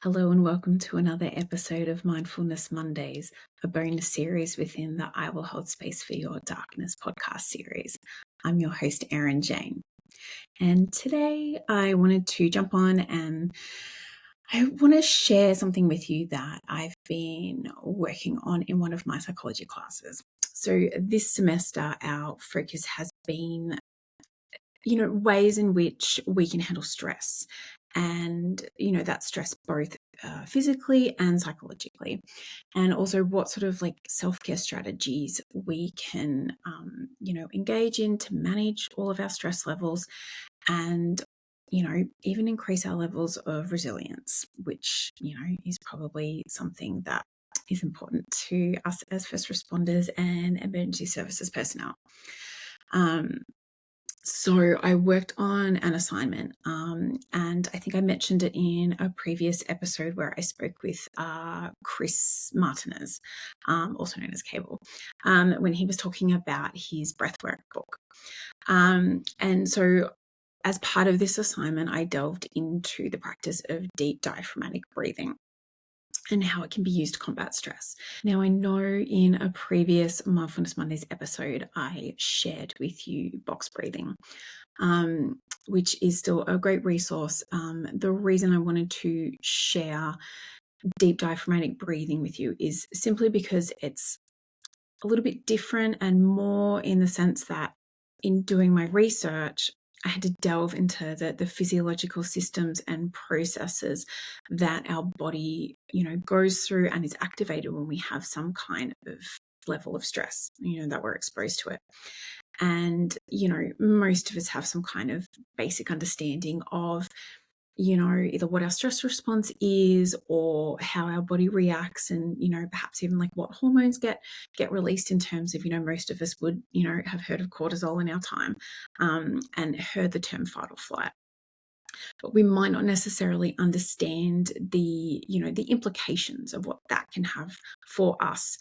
Hello and welcome to another episode of Mindfulness Mondays, a bonus series within the I Will Hold Space for Your Darkness podcast series. I'm your host, Erin Jane. And today I wanted to jump on and I want to share something with you that I've been working on in one of my psychology classes. So this semester, our focus has been ways in which we can handle stress and, that stress both physically and psychologically, and also what sort of like self-care strategies we can, engage in to manage all of our stress levels and, even increase our levels of resilience, which, is probably something that is important to us as first responders and emergency services personnel. So I worked on an assignment, and I think I mentioned it in a previous episode where I spoke with Chris Martinez, also known as Cable, when he was talking about his breathwork book. And so as part of this assignment, I delved into the practice of deep diaphragmatic breathing and how it can be used to combat stress. Now, I know in a previous Mindfulness Mondays episode, I shared with you box breathing, which is still a great resource. The reason I wanted to share deep diaphragmatic breathing with you is simply because it's a little bit different and more in the sense that in doing my research, I had to delve into the physiological systems and processes that our body, goes through and is activated when we have some kind of level of stress, that we're exposed to it. And, most of us have some kind of basic understanding of, either what our stress response is or how our body reacts and, perhaps even like what hormones get released in terms of, most of us would, have heard of cortisol in our time, and heard the term fight or flight. But we might not necessarily understand the implications of what that can have for us,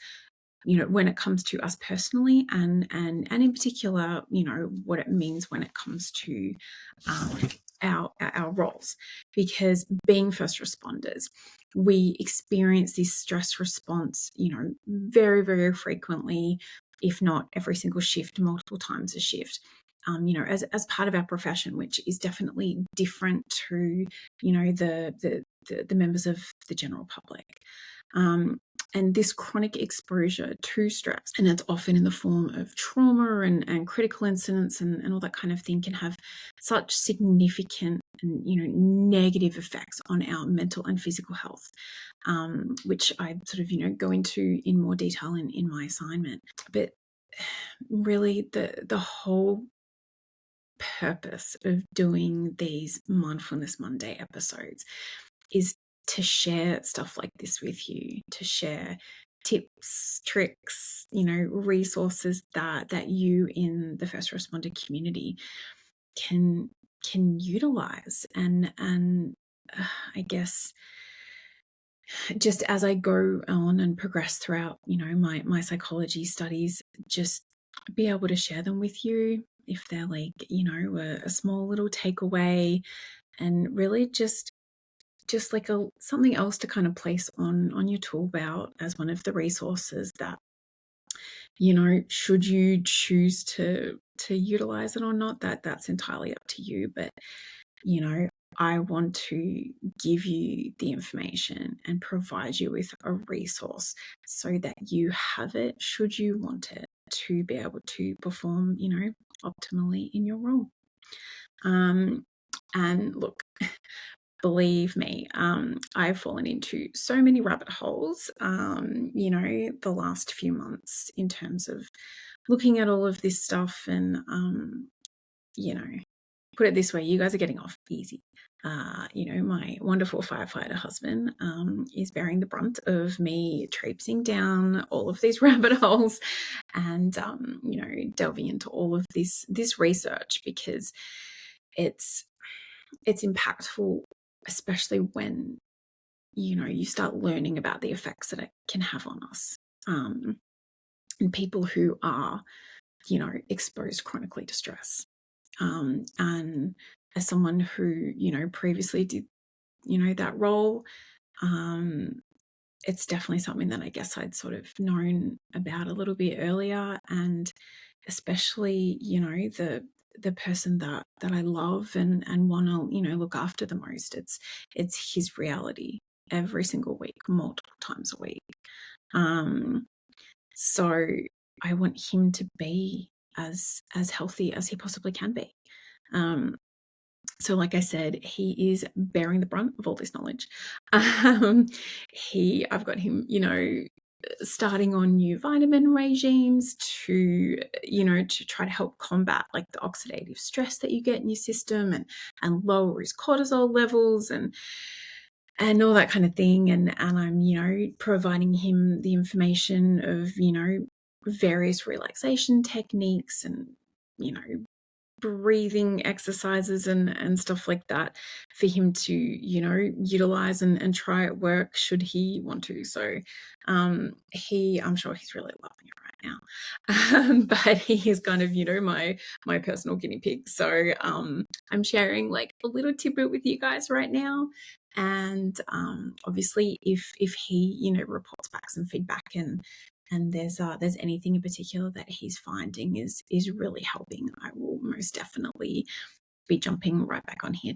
when it comes to us personally and in particular, what it means when it comes to our roles. Because being first responders, we experience this stress response, very, very frequently, if not every single shift, multiple times a shift. As part of our profession, which is definitely different to, the members of the general public. And this chronic exposure to stress, and it's often in the form of trauma and critical incidents and all that kind of thing, can have such significant and negative effects on our mental and physical health, which I sort of go into in more detail in my assignment. But really, the whole purpose of doing these Mindfulness Monday episodes is to share stuff like this with you, to share tips, tricks, resources that you in the first responder community can utilize. And I guess just as I go on and progress throughout, my psychology studies, just be able to share them with you if they're like, a small little takeaway, and really just like something else to kind of place on your tool belt as one of the resources that, should you choose to utilize it or not, that's entirely up to you. But, I want to give you the information and provide you with a resource so that you have it should you want it to be able to perform, optimally in your role. And look, believe me, I've fallen into so many rabbit holes, the last few months in terms of looking at all of this stuff and, put it this way, you guys are getting off easy. My wonderful firefighter husband is bearing the brunt of me traipsing down all of these rabbit holes and, delving into all of this research, because it's impactful, especially when, you start learning about the effects that it can have on us. And people who are, exposed chronically to stress. And as someone who, previously did, that role, it's definitely something that I guess I'd sort of known about a little bit earlier, and especially, the person that I love and want to, look after the most. It's his reality every single week, multiple times a week. So I want him to be as healthy as he possibly can be. So like I said, he is bearing the brunt of all this knowledge. I've got him, starting on new vitamin regimes to try to help combat like the oxidative stress that you get in your system, and lower his cortisol levels and all that kind of thing. And I'm, providing him the information of, various relaxation techniques and, breathing exercises and stuff like that for him to, utilize and try at work should he want to. So I'm sure he's really loving it right now. But he is kind of, my personal guinea pig. So I'm sharing like a little tidbit with you guys right now. And obviously if he, reports back some feedback and there's anything in particular that he's finding is really helping, I will most definitely be jumping right back on here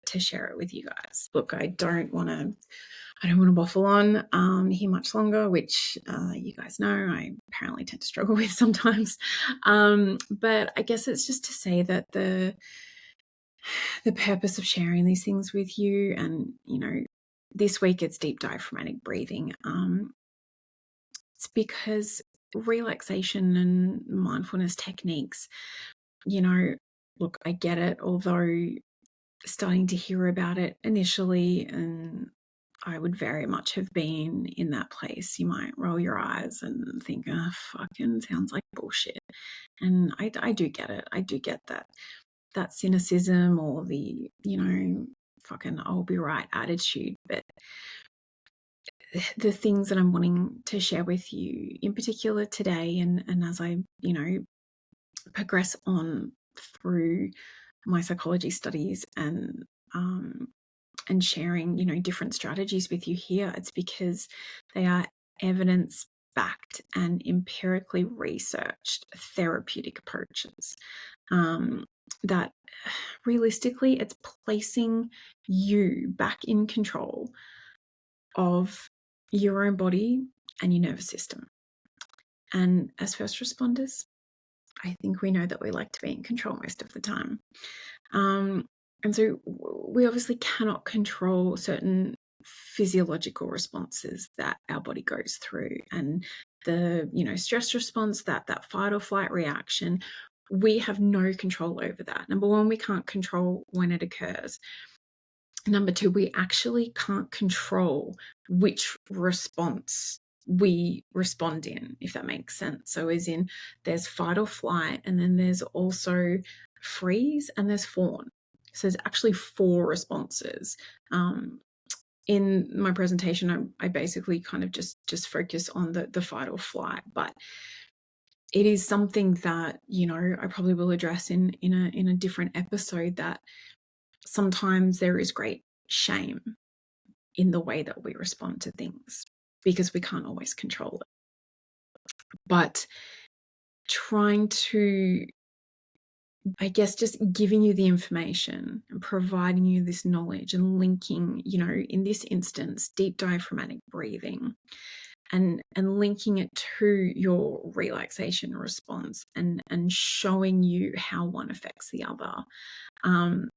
to share it with you guys. Look, I don't want to waffle on here much longer, which you guys know I apparently tend to struggle with sometimes. But I guess it's just to say that the purpose of sharing these things with you, and this week it's deep diaphragmatic breathing. It's because relaxation and mindfulness techniques, look, I get it, although starting to hear about it initially, and I would very much have been in that place. You might roll your eyes and think, oh, fucking sounds like bullshit. And I do get it. I do get that cynicism or the, fucking I'll be right attitude. But the things that I'm wanting to share with you in particular today, and as I, progress on through my psychology studies and sharing, different strategies with you here, it's because they are evidence backed and empirically researched therapeutic approaches that realistically it's placing you back in control of your own body and your nervous system. And as first responders, I think we know that we like to be in control most of the time. And so we obviously cannot control certain physiological responses that our body goes through, and the, stress response, that fight or flight reaction, we have no control over that. Number one, we can't control when it occurs. Number two, we actually can't control which response we respond in, if that makes sense. So as in there's fight or flight, and then there's also freeze, and there's fawn. So there's actually 4 responses. In my presentation, I basically kind of just focus on the fight or flight, but it is something that, I probably will address in a different episode, that sometimes there is great shame in the way that we respond to things because we can't always control it. But trying to, I guess, just giving you the information and providing you this knowledge and linking, in this instance, deep diaphragmatic breathing and linking it to your relaxation response and showing you how one affects the other. I'm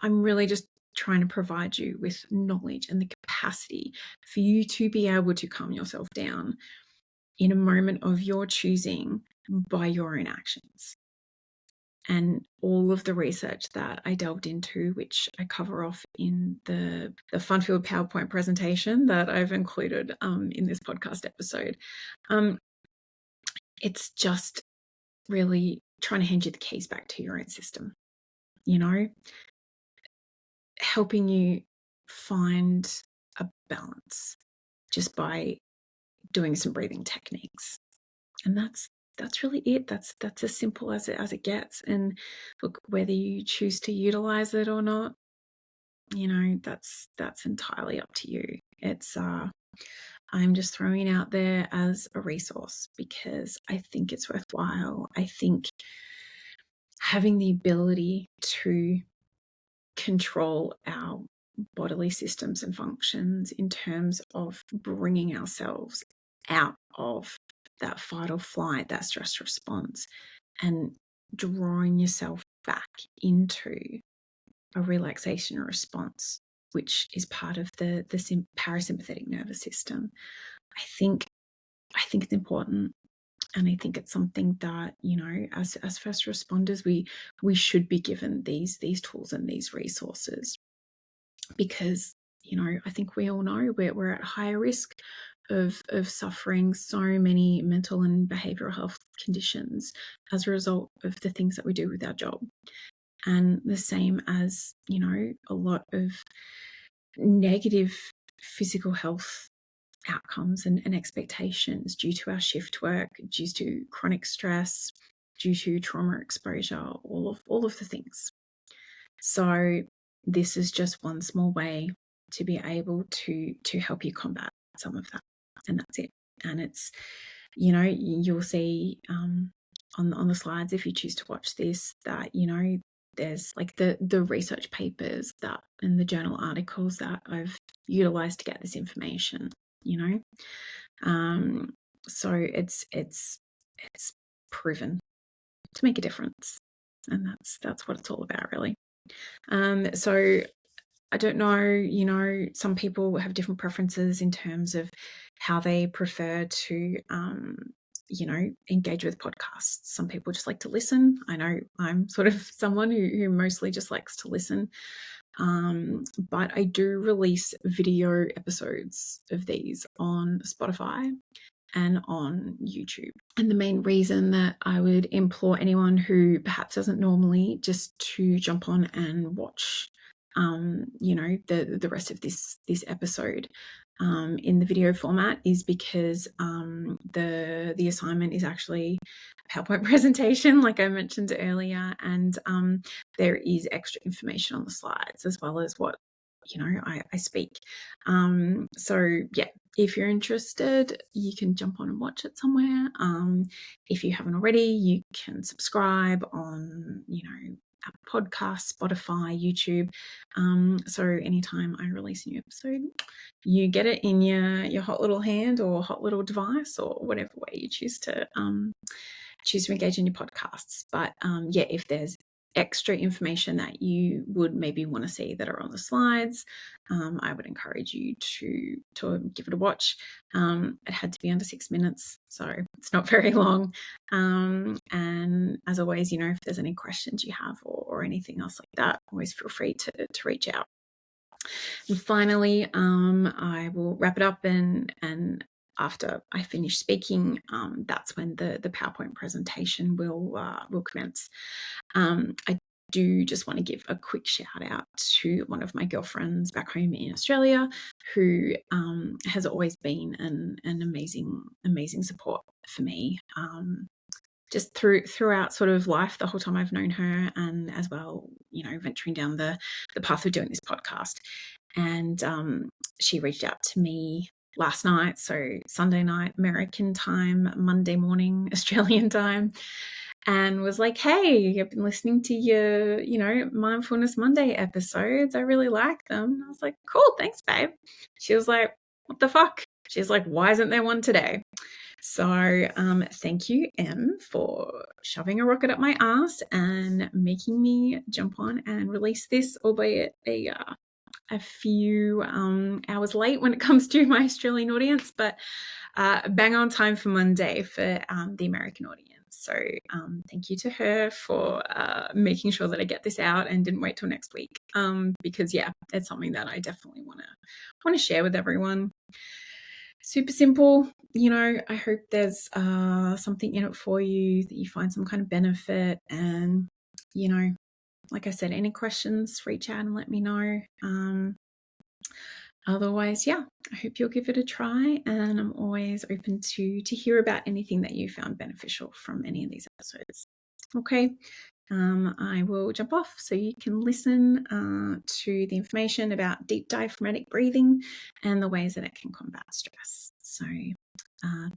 really just trying to provide you with knowledge and the capacity for you to be able to calm yourself down in a moment of your choosing by your own actions. And all of the research that I delved into, which I cover off in the fun-filled PowerPoint presentation that I've included in this podcast episode, it's just really trying to hand you the keys back to your own system, helping you find a balance just by doing some breathing techniques. And that's really it. That's as simple as it gets. And look, whether you choose to utilize it or not, that's entirely up to you. It's I'm just throwing it out there as a resource because I think it's worthwhile. I think having the ability to control our bodily systems and functions in terms of bringing ourselves out of that fight or flight, that stress response, and drawing yourself back into a relaxation response, which is part of the parasympathetic nervous system. I think it's important, and I think it's something that, as first responders, we should be given these tools and these resources, because I think we all know we're at higher risk of suffering so many mental and behavioral health conditions as a result of the things that we do with our job. And the same as, a lot of negative physical health outcomes and expectations due to our shift work, due to chronic stress, due to trauma exposure, all of the things. So this is just one small way to be able to help you combat some of that, and that's it. And it's, you'll see on the slides, if you choose to watch this, that there's like the research papers that and the journal articles that I've utilized to get this information. So it's proven to make a difference, and that's what it's all about, really. So I don't know, some people have different preferences in terms of how they prefer to, engage with podcasts. Some people just like to listen. I know I'm sort of someone who mostly just likes to listen. But I do release video episodes of these on Spotify and on YouTube. And the main reason that I would implore anyone who perhaps doesn't normally just to jump on and watch the rest of this episode in the video format is because the assignment is actually a PowerPoint presentation, like I mentioned earlier, and there is extra information on the slides as well as what I speak. So yeah, if you're interested, you can jump on and watch it somewhere. If you haven't already, you can subscribe on Apple Podcasts, Spotify, YouTube. So anytime I release a new episode, you get it in your hot little hand or hot little device, or whatever way you choose to engage in your podcasts. But yeah, if there's extra information that you would maybe want to see that are on the slides, I would encourage you to give it a watch. It had to be under 6 minutes, so it's not very long. And as always, if there's any questions you have or anything else like that, always feel free to reach out. And finally, I will wrap it up, and after I finish speaking, that's when the PowerPoint presentation will commence. I do just want to give a quick shout out to one of my girlfriends back home in Australia, who has always been an amazing support for me. Just throughout sort of life, the whole time I've known her, and as well, venturing down the path of doing this podcast. And she reached out to me last night, so Sunday night American time, Monday morning Australian time, and was like, hey, I've been listening to your Mindfulness Monday episodes. I really like them. And I was like, cool, thanks, babe. She was like, what the fuck? She's like, why isn't there one today? So thank you, Em, for shoving a rocket up my ass and making me jump on and release this, albeit a few hours late when it comes to my Australian audience, but bang on time for Monday for the American audience. So thank you to her for making sure that I get this out and didn't wait till next week, because yeah, it's something that I definitely want to share with everyone. Super simple. I hope there's something in it for you, that you find some kind of benefit. And like I said, any questions, reach out and let me know. Otherwise, yeah, I hope you'll give it a try, and I'm always open to hear about anything that you found beneficial from any of these episodes. Okay, I will jump off so you can listen to the information about deep diaphragmatic breathing and the ways that it can combat stress. So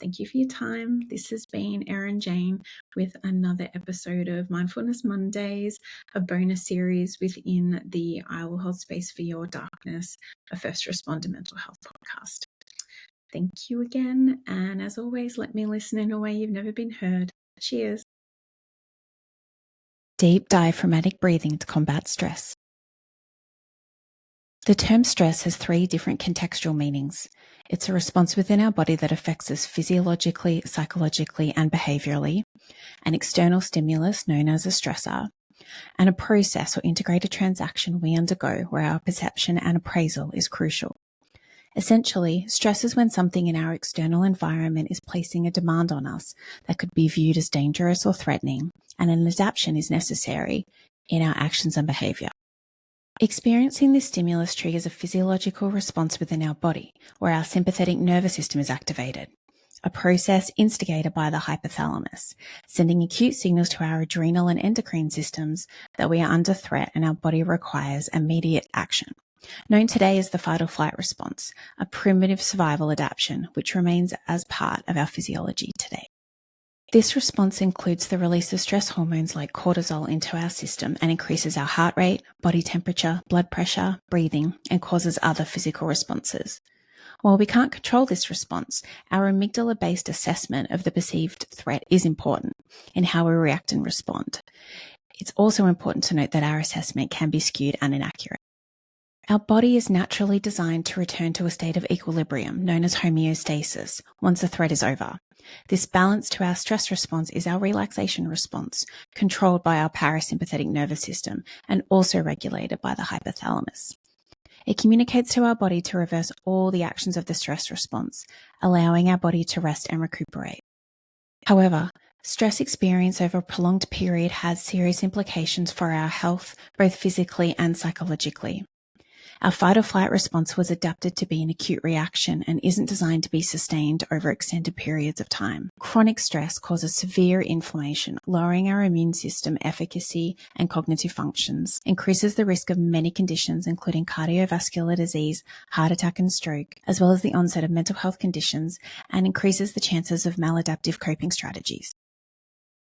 thank you for your time. This has been Erin Jane with another episode of Mindfulness Mondays, a bonus series within the I Will Hold Space for Your Darkness, a first responder mental health podcast. Thank you again. And as always, let me listen in a way you've never been heard. Cheers. Deep diaphragmatic breathing to combat stress. The term stress has 3 different contextual meanings. It's a response within our body that affects us physiologically, psychologically, and behaviourally, an external stimulus known as a stressor, and a process or integrated transaction we undergo where our perception and appraisal is crucial. Essentially, stress is when something in our external environment is placing a demand on us that could be viewed as dangerous or threatening, and an adaptation is necessary in our actions and behaviour. Experiencing this stimulus triggers a physiological response within our body, where our sympathetic nervous system is activated, a process instigated by the hypothalamus, sending acute signals to our adrenal and endocrine systems that we are under threat and our body requires immediate action. Known today as the fight or flight response, a primitive survival adaptation which remains as part of our physiology today. This response includes the release of stress hormones like cortisol into our system and increases our heart rate, body temperature, blood pressure, breathing, and causes other physical responses. While we can't control this response, our amygdala-based assessment of the perceived threat is important in how we react and respond. It's also important to note that our assessment can be skewed and inaccurate. Our body is naturally designed to return to a state of equilibrium, known as homeostasis, once the threat is over. This balance to our stress response is our relaxation response, controlled by our parasympathetic nervous system and also regulated by the hypothalamus. It communicates to our body to reverse all the actions of the stress response, allowing our body to rest and recuperate. However, stress experience over a prolonged period has serious implications for our health, both physically and psychologically. Our fight or flight response was adapted to be an acute reaction and isn't designed to be sustained over extended periods of time. Chronic stress causes severe inflammation, lowering our immune system efficacy and cognitive functions, increases the risk of many conditions including cardiovascular disease, heart attack and stroke, as well as the onset of mental health conditions, and increases the chances of maladaptive coping strategies.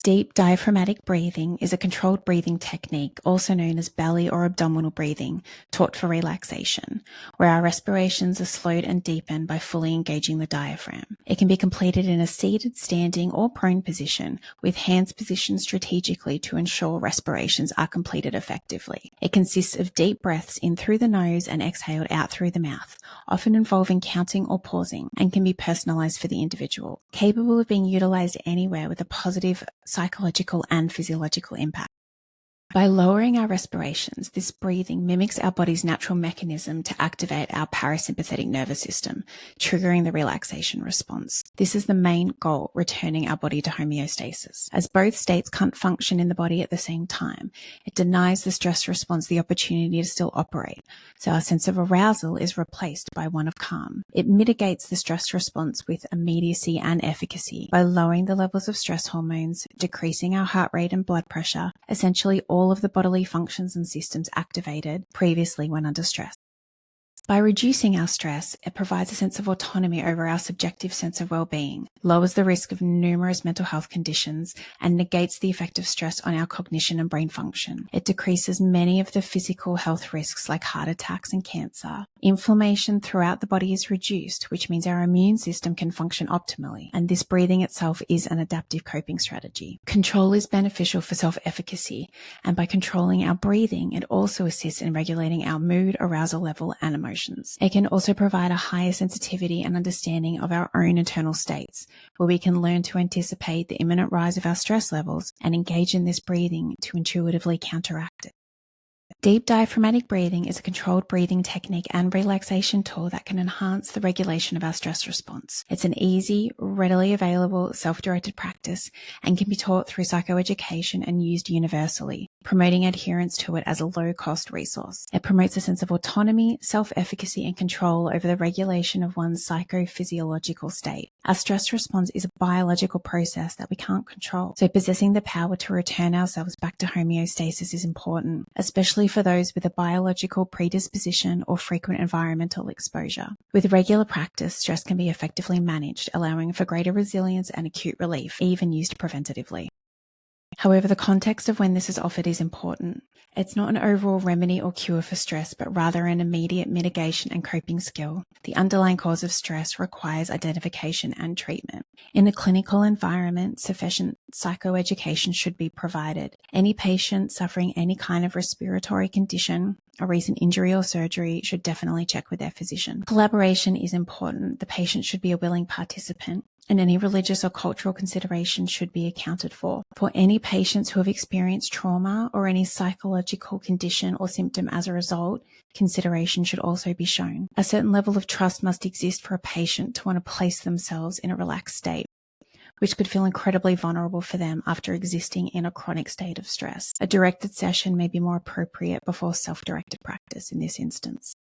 Deep diaphragmatic breathing is a controlled breathing technique, also known as belly or abdominal breathing, taught for relaxation, where our respirations are slowed and deepened by fully engaging the diaphragm. It can be completed in a seated, standing, or prone position, with hands positioned strategically to ensure respirations are completed effectively. It consists of deep breaths in through the nose and exhaled out through the mouth, often involving counting or pausing, and can be personalized for the individual, capable of being utilized anywhere with a positive psychological and physiological impact. By lowering our respirations, this breathing mimics our body's natural mechanism to activate our parasympathetic nervous system, triggering the relaxation response. This is the main goal, returning our body to homeostasis. As both states can't function in the body at the same time, it denies the stress response the opportunity to still operate, so our sense of arousal is replaced by one of calm. It mitigates the stress response with immediacy and efficacy by lowering the levels of stress hormones, decreasing our heart rate and blood pressure, essentially all of the bodily functions and systems activated previously when under stress. By reducing our stress, it provides a sense of autonomy over our subjective sense of well-being, lowers the risk of numerous mental health conditions, and negates the effect of stress on our cognition and brain function. It decreases many of the physical health risks like heart attacks and cancer. Inflammation throughout the body is reduced, which means our immune system can function optimally, and this breathing itself is an adaptive coping strategy. Control is beneficial for self-efficacy, and by controlling our breathing, it also assists in regulating our mood, arousal level, and emotions. It can also provide a higher sensitivity and understanding of our own internal states, where we can learn to anticipate the imminent rise of our stress levels and engage in this breathing to intuitively counteract it. Deep diaphragmatic breathing is a controlled breathing technique and relaxation tool that can enhance the regulation of our stress response. It's an easy, readily available, self-directed practice and can be taught through psychoeducation and used universally, promoting adherence to it as a low-cost resource. It promotes a sense of autonomy, self-efficacy, and control over the regulation of one's psychophysiological state. Our stress response is a biological process that we can't control, so possessing the power to return ourselves back to homeostasis is important, especially for those with a biological predisposition or frequent environmental exposure. With regular practice, stress can be effectively managed, allowing for greater resilience and acute relief, even used preventatively. However, the context of when this is offered is important. It's not an overall remedy or cure for stress, but rather an immediate mitigation and coping skill. The underlying cause of stress requires identification and treatment. In a clinical environment, sufficient psychoeducation should be provided. Any patient suffering any kind of respiratory condition, a recent injury or surgery, should definitely check with their physician. Collaboration is important. The patient should be a willing participant, and any religious or cultural considerations should be accounted for. For any patients who have experienced trauma or any psychological condition or symptom as a result, consideration should also be shown. A certain level of trust must exist for a patient to want to place themselves in a relaxed state, which could feel incredibly vulnerable for them after existing in a chronic state of stress. A directed session may be more appropriate before self-directed practice in this instance.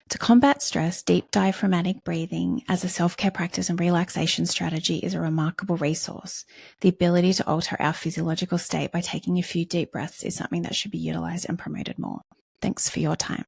To combat stress, deep diaphragmatic breathing as a self-care practice and relaxation strategy is a remarkable resource. The ability to alter our physiological state by taking a few deep breaths is something that should be utilized and promoted more. Thanks for your time.